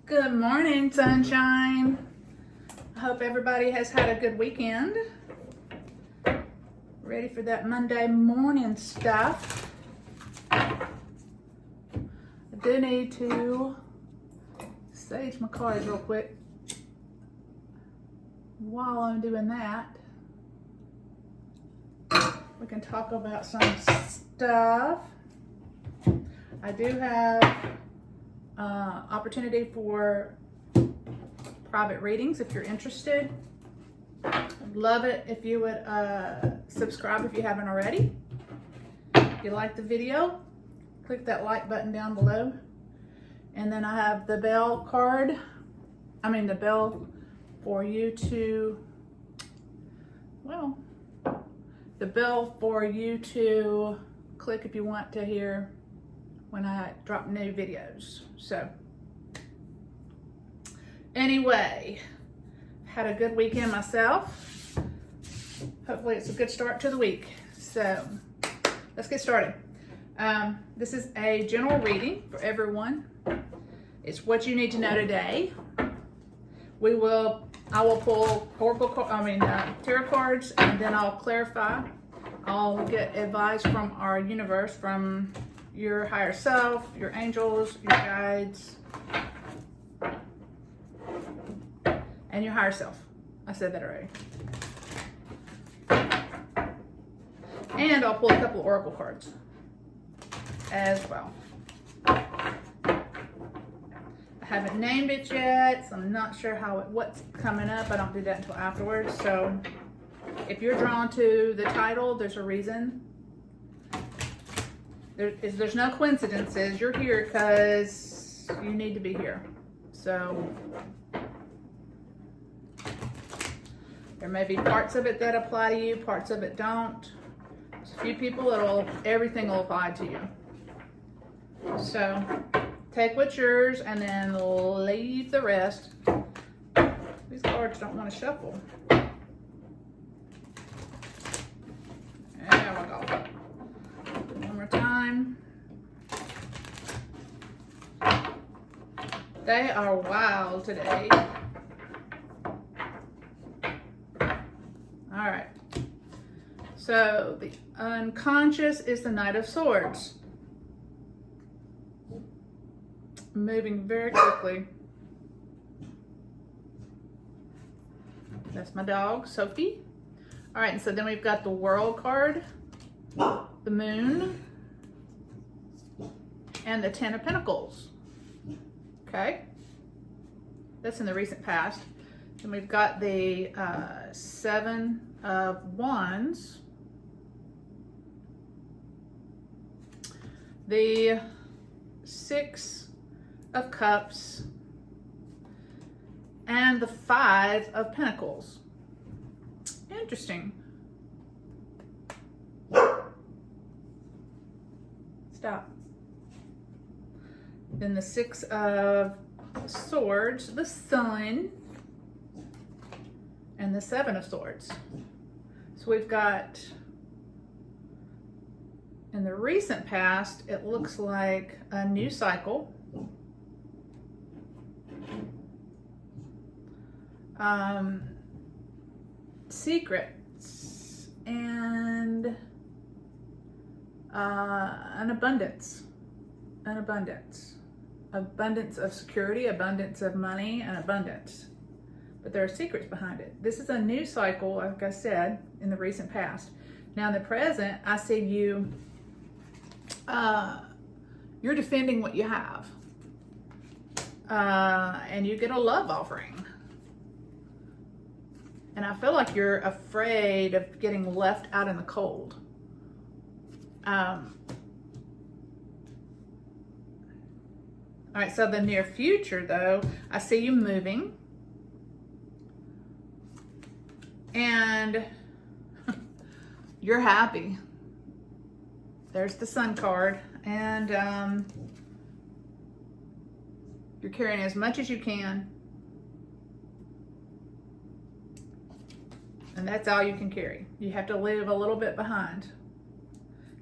Good morning, sunshine. I hope everybody has had a good weekend. Ready for that Monday morning stuff. I do need to sage my cards real quick. While I'm doing that, we can talk about some stuff. I do have opportunity for private readings if you're interested. I'd love it if you would subscribe if you haven't already. If you like the video, click that like button down below. And then I have the bell card. The bell for you to, the bell for you to click if you want to hear when I drop new videos. So anyway, had a good weekend myself. Hopefully it's a good start to the week. So let's get started. This is a general reading for everyone. It's what you need to know today. I will pull tarot cards, and then I'll clarify. I'll get advice from our universe, from your higher self, your angels, your guides, and your higher self. I said that already. And I'll pull a couple of oracle cards as well. I haven't named it yet, so I'm not sure what's coming up. I don't do that until afterwards. So if you're drawn to the title, there's a reason. There's no coincidences. You're here because you need to be here. So there may be parts of it that apply to you, parts of it don't. There's a few people everything will apply to you. So take what's yours and then leave the rest. These cards don't want to shuffle. There we go. One more time. They are wild today. All right. So the unconscious is the Knight of Swords. Moving very quickly. That's my dog, Sophie. All right, and so then we've got the World card, the Moon, and the Ten of Pentacles. Okay, that's in the recent past. Then we've got the Seven of Wands, the Six of Cups, and the Five of Pentacles. Interesting. Stop. Then the Six of Swords, the Sun, and the Seven of Swords. So we've got, in the recent past, it looks like a new cycle. Secrets and an abundance of security, abundance of money, and abundance. But there are secrets behind it. This is a new cycle, like I said, in the recent past. Now in the present, I see you're defending what you have. And you get a love offering. And I feel like you're afraid of getting left out in the cold. All right, so the near future, though, I see you moving. And you're happy. There's the Sun card. And you're carrying as much as you can. And that's all you can carry. You have to leave a little bit behind.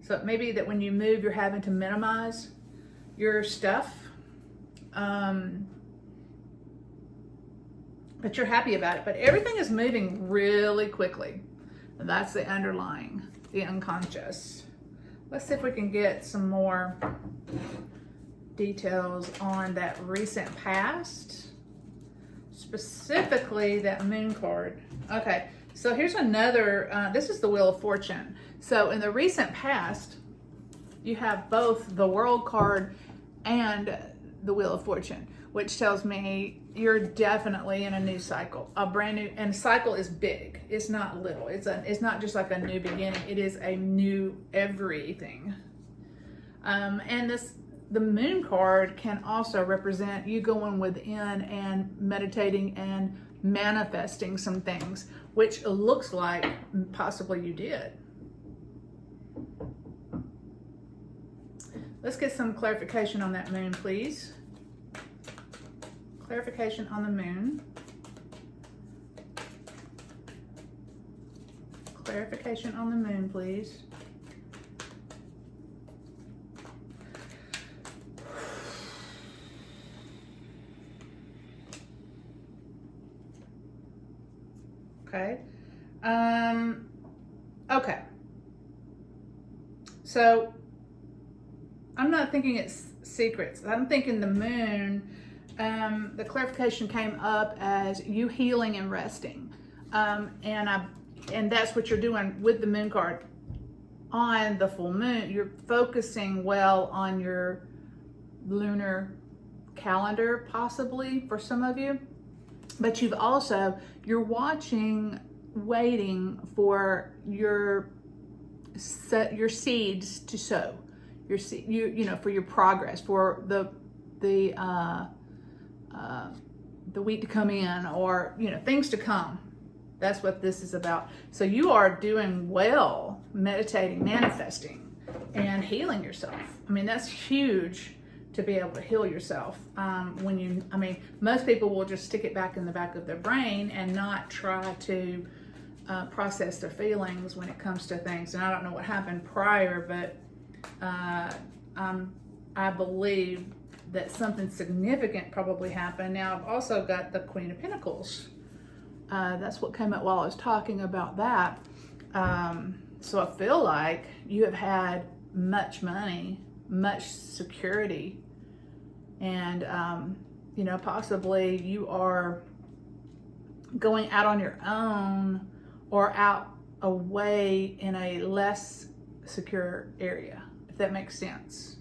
So it may be that when you move, you're having to minimize your stuff. but you're happy about it. But everything is moving really quickly. And that's the underlying, the unconscious. Let's see if we can get some more details on that recent past, specifically that moon card. Okay, so here's another, this is the Wheel of Fortune. So in the recent past, you have both the World card and the Wheel of Fortune, which tells me you're definitely in a new cycle, a brand new, and cycle is big. It's not little. It's not just like a new beginning. It is a new everything. And the moon card can also represent you going within and meditating and manifesting some things, which looks like possibly you did. Let's get some clarification on that moon, please. Clarification on the moon. Clarification on the moon, please. Okay. Okay. So I'm not thinking it's secrets. I'm thinking the moon, the clarification came up as you healing and resting. And that's what you're doing with the moon card. On the full moon, you're focusing well on your lunar calendar, possibly for some of you. But you're watching, waiting for your seeds to sow. For your progress, for the wheat to come in, or things to come. That's what this is about. So you are doing well, meditating, manifesting, and healing yourself. I mean, that's huge to be able to heal yourself. Most people will just stick it back in the back of their brain and not try to process their feelings when it comes to things. And I don't know what happened prior, but I believe that something significant probably happened. Now I've also got the Queen of Pentacles. That's what came up while I was talking about that. So I feel like you have had much money, much security, and possibly you are going out on your own or out away in a less secure area, if that makes sense.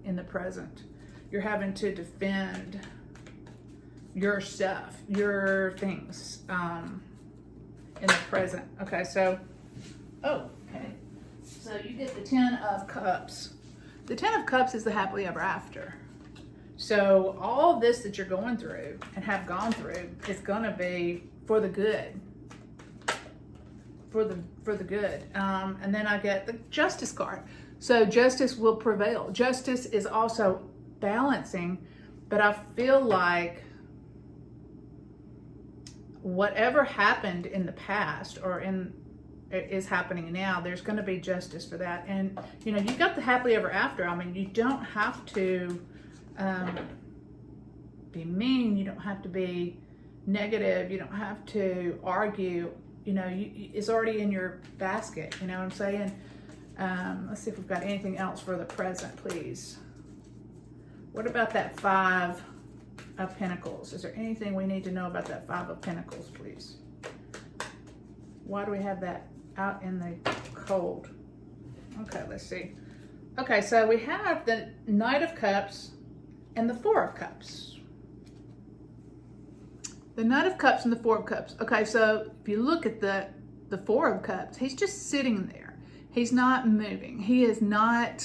In the present, you're having to defend your stuff, your things, in the present. Okay, so you get the 10 of Cups. The 10 of Cups is the happily ever after. So all this that you're going through and have gone through is going to be for the good. For the good. And then I get the Justice card. So justice will prevail. Justice is also balancing, but I feel like whatever happened in the past or is happening now, there's going to be justice for that. And you've got the happily ever after. I mean, you don't have to be mean. You don't have to be negative. You don't have to argue. It's already in your basket. You know what I'm saying? Let's see if we've got anything else for the present, please. What about that 5 of Pentacles? Is there anything we need to know about that 5 of Pentacles, please? Why do we have that out in the cold? Okay, let's see. Okay, so we have the Knight of Cups and the 4 of Cups. The Knight of Cups and the 4 of Cups. Okay, so if you look at the 4 of Cups, he's just sitting there. He's not moving. He is not,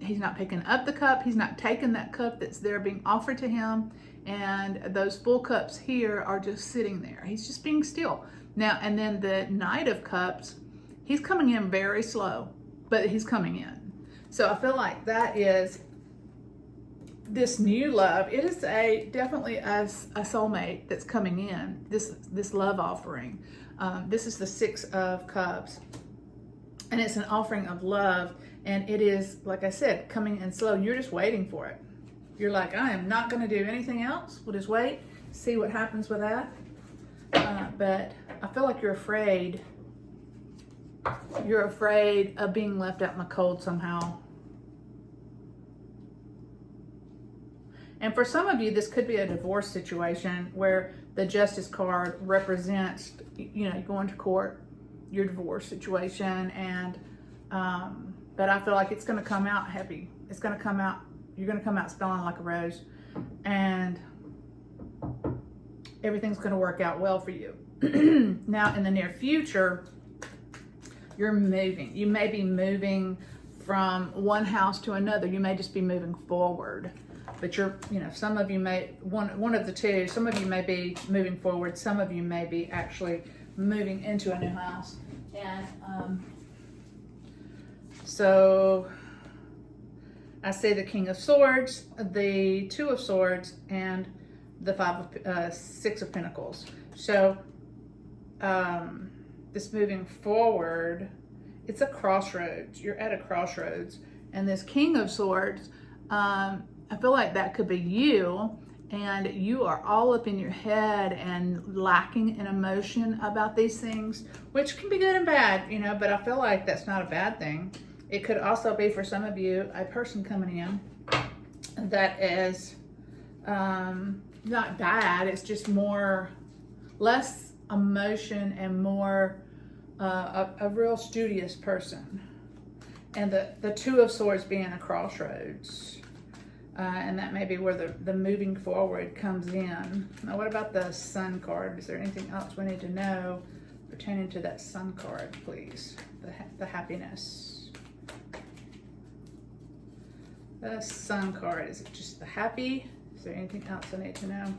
he's not picking up the cup. He's not taking that cup that's there being offered to him. And those full cups here are just sitting there. He's just being still. Now, and then the Knight of Cups, he's coming in very slow, but he's coming in. So I feel like that is this new love. It is definitely a soulmate that's coming in, this love offering. This is the 6 of Cups, and it's an offering of love, and it is, like I said, coming in slow. You're just waiting for it. You're like, I am not going to do anything else. We'll just wait. see what happens with that. But I feel like you're afraid. You're afraid of being left out in the cold somehow. And for some of you, this could be a divorce situation where the Justice card represents, you know, going to court, your divorce situation, and but I feel like it's going to come out happy. It's going to come out, you're going to come out smelling like a rose, and everything's going to work out well for you. Now, in the near future, you're moving. You may be moving from one house to another. You may just be moving forward. But you're, you know, some of you may, one of the two, some of you may be moving forward. Some of you may be actually moving into a new house. And so I see the King of Swords, the Two of Swords, and the Six of Pentacles. So this moving forward, it's a crossroads. You're at a crossroads. And this King of Swords, I feel like that could be you, and you are all up in your head and lacking in emotion about these things, which can be good and bad, you know, but I feel like that's not a bad thing. It could also be, for some of you, a person coming in that is not bad. It's just less emotion and more a real studious person. And the Two of Swords being a crossroads. And that may be where the moving forward comes in. Now, what about the Sun card? Is there anything else we need to know pertaining to that Sun card, please? The happiness. The Sun card, is it just the happy? Is there anything else I need to know?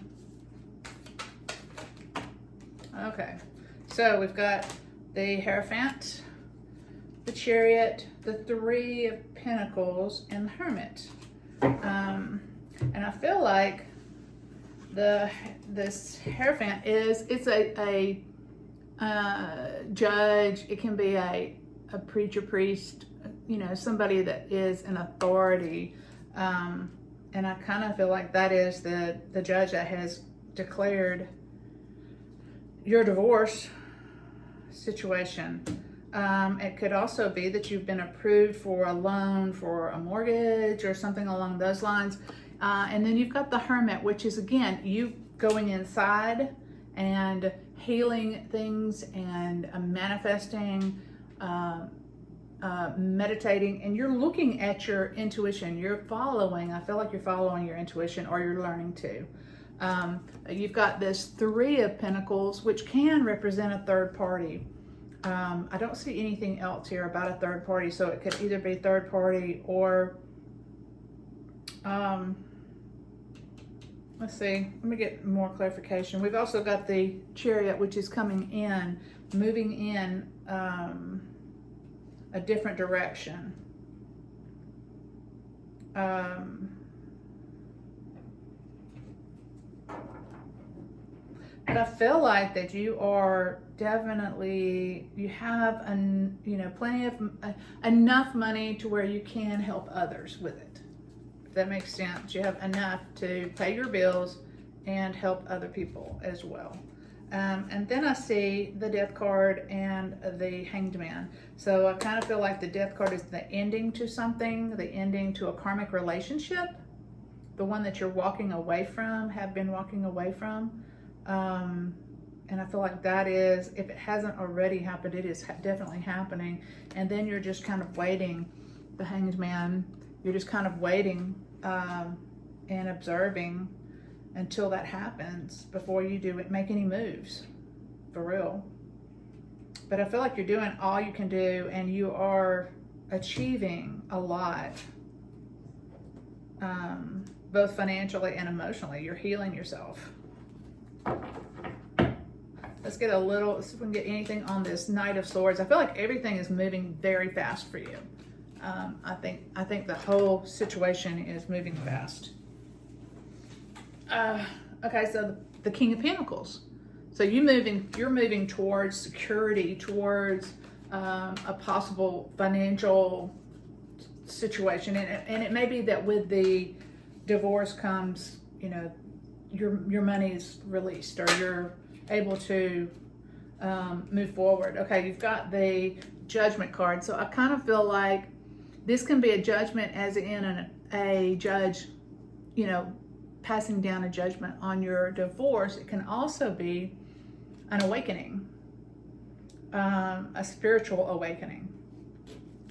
Okay, so we've got the Hierophant, the Chariot, the Three of Pentacles, and the Hermit. And I feel like this Hierophant it's a judge. It can be a preacher, priest, you know, somebody that is an authority. And I kind of feel like that is the judge that has declared your divorce situation. It could also be that you've been approved for a loan for a mortgage or something along those lines. And then you've got the Hermit, which is, again, you going inside and healing things and manifesting, meditating, and you're looking at your intuition. You're following, I feel like you're following your intuition, or you're learning to. You've got this Three of Pentacles, which can represent a third party. I don't see anything else here about a third party, so it could either be third party or, let's see, let me get more clarification. We've also got the Chariot, which is coming in, moving in a different direction. But I feel like that you are definitely, you have plenty of enough money to where you can help others with it. If that makes sense. You have enough to pay your bills and help other people as well. And then I see the Death card and the Hanged Man. So I kind of feel like the Death card is the ending to something, the ending to a karmic relationship, the one that you're walking away from, have been walking away from. And I feel like that is, if it hasn't already happened, it is definitely happening. And then you're just kind of waiting, the Hanged Man, you're just kind of waiting and observing until that happens before you make any moves, for real. But I feel like you're doing all you can do, and you are achieving a lot, both financially and emotionally. You're healing yourself. Let's get let's see if we can get anything on this Knight of Swords. I feel like everything is moving very fast for you. I think the whole situation is moving fast. Okay, so the King of Pentacles. So you're moving towards security, towards a possible financial situation, and it may be that with the divorce comes, your money is released, or you're able to move forward. Okay, you've got the Judgment card. So I kind of feel like this can be a judgment, as in a judge, you know, passing down a judgment on your divorce. It can also be an awakening, a spiritual awakening.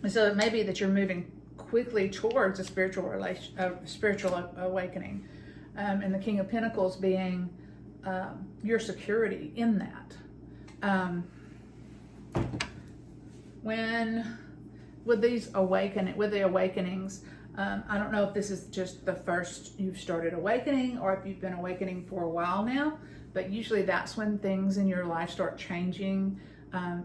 And so it may be that you're moving quickly towards a spiritual awakening, and the King of Pentacles being your security in that. With the awakenings, I don't know if this is just the first you've started awakening, or if you've been awakening for a while now, but usually that's when things in your life start changing.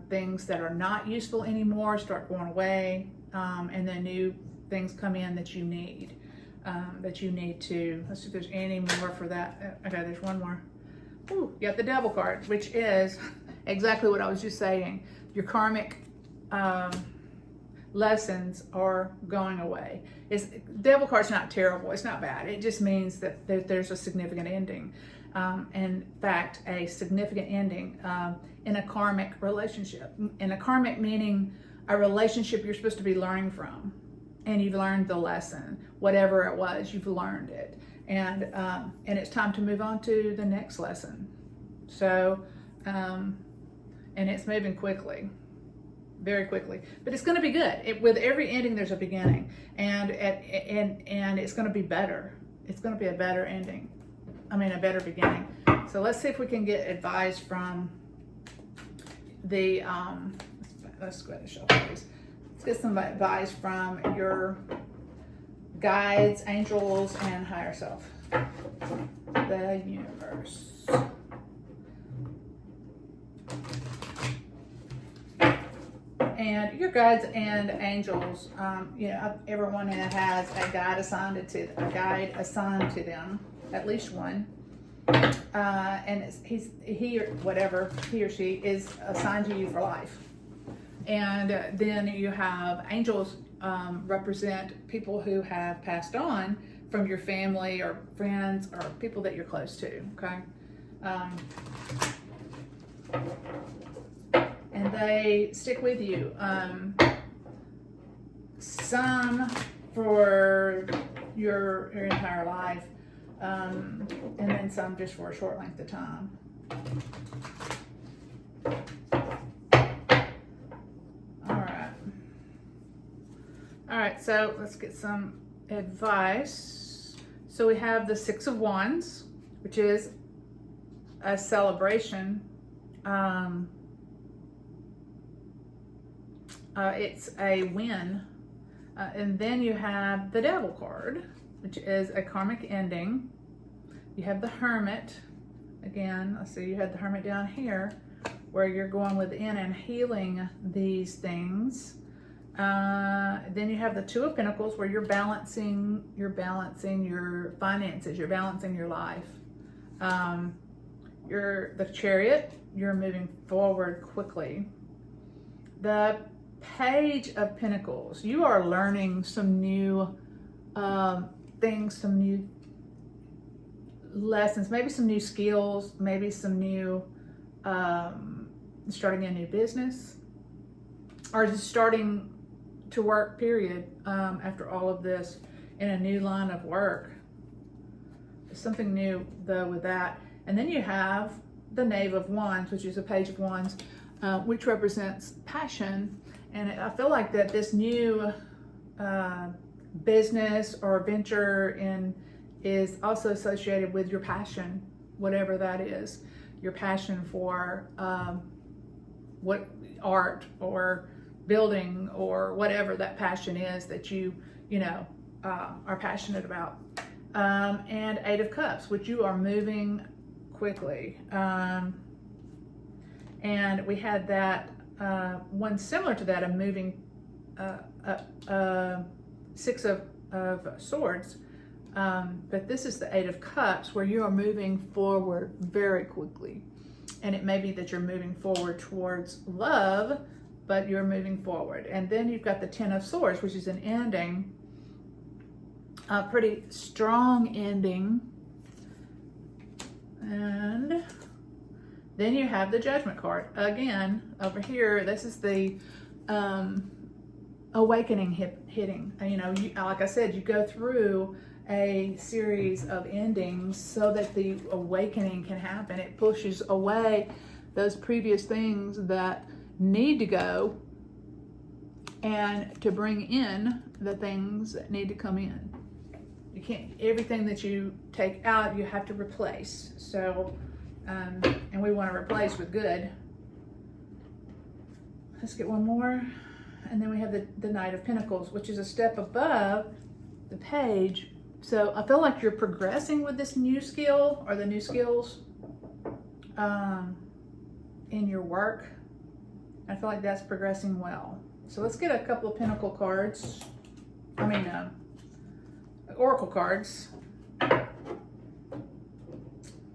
Things that are not useful anymore start going away, and then new things come in that you need. To, let's see if there's any more for that. Okay, there's one more. Ooh, you got the Devil card, which is exactly what I was just saying. Your karmic lessons are going away. Devil card's not terrible. It's not bad. It just means that there's a significant ending. In fact, a significant ending in a karmic relationship. In a karmic meaning a relationship you're supposed to be learning from, and you've learned the lesson, whatever it was, you've learned it, and it's time to move on to the next lesson. So, and it's moving quickly, very quickly, but it's going to be good. With every ending, there's a beginning, and it's going to be better. It's going to be a better ending. I mean, a better beginning. So let's see if we can get advice from the, let's go ahead and show please. Let's get some advice from your guides, angels, and higher self. The universe. And your guides and angels, you know, everyone has a guide assigned to them. At least one, and he or she is assigned to you for life. And then you have angels represent people who have passed on from your family or friends or people that you're close to. Okay, and they stick with you. Some for your entire life. And then some just for a short length of time. All right, so let's get some advice. So we have the Six of Wands, which is a celebration. It's a win. And then you have the Devil card, which is a karmic ending. You have the Hermit. Again, let's see, you had the Hermit down here, where you're going within and healing these things. Then you have the Two of Pentacles, where you're balancing your finances, you're balancing your life. The Chariot, you're moving forward quickly. The Page of Pentacles, you are learning some new things, some new lessons, maybe some new skills, maybe some new starting a new business, or just starting to work, period, after all of this, in a new line of work. There's something new though with that. And then you have the Knave of Wands, which is a Page of Wands, which represents passion. And I feel like that this new business or venture is also associated with your passion, whatever that is, your passion for what art or building or whatever that passion is that you are passionate about. And Eight of Cups, which you are moving quickly. And we had that one similar to that, a moving Six of Swords, but this is the Eight of Cups, where you are moving forward very quickly. And it may be that you're moving forward towards love, but you're moving forward. And then you've got the Ten of Swords, which is an ending, a pretty strong ending, And then you have the Judgment card. Again, over here, this is the awakening hitting. You know, like I said, you go through a series of endings so that the awakening can happen. It pushes away those previous things that need to go and to bring in the things that need to come in. You can't, everything that you take out, you have to replace. So, and we want to replace with good. Let's get one more. And then we have the Knight of Pentacles, which is a step above the page. So I feel like you're progressing with this new skill or the new skills in your work. I feel like that's progressing well. So let's get a couple of Pentacle cards. I mean, Oracle cards.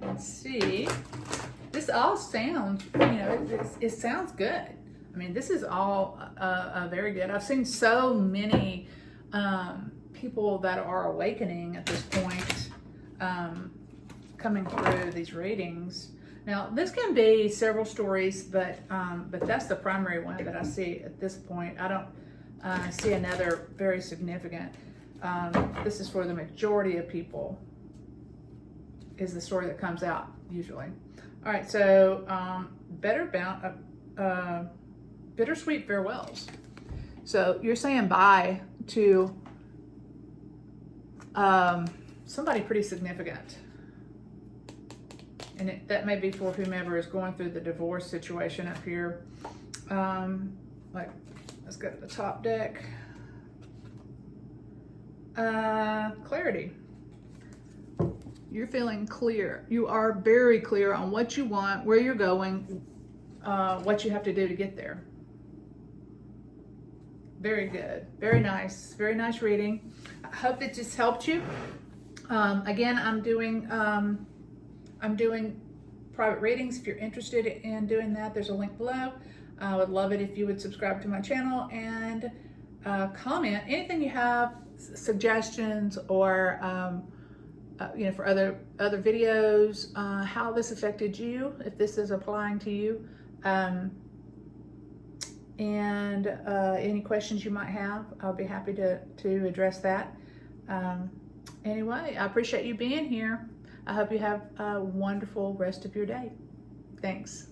Let's see. This all sounds, you know, it sounds good. I mean, this is all very good. I've seen so many people that are awakening at this point coming through these readings. Now, this can be several stories, but that's the primary one that I see at this point. I don't see another very significant. This is for the majority of people, is the story that comes out usually. All right, so bittersweet farewells. So you're saying bye to somebody pretty significant. And that may be for whomever is going through the divorce situation up here. Like, let's go to the top deck. Clarity. You're feeling clear. You are very clear on what you want, where you're going, what you have to do to get there. Very good. Very nice reading. I hope it just helped you. Again, I'm doing private readings. If you're interested in doing that, there's a link below. I would love it if you would subscribe to my channel and comment anything you have, suggestions, or you know, for other videos, how this affected you, if this is applying to you, and any questions you might have. I'll be happy to address that. Anyway, I appreciate you being here. I hope you have a wonderful rest of your day. Thanks.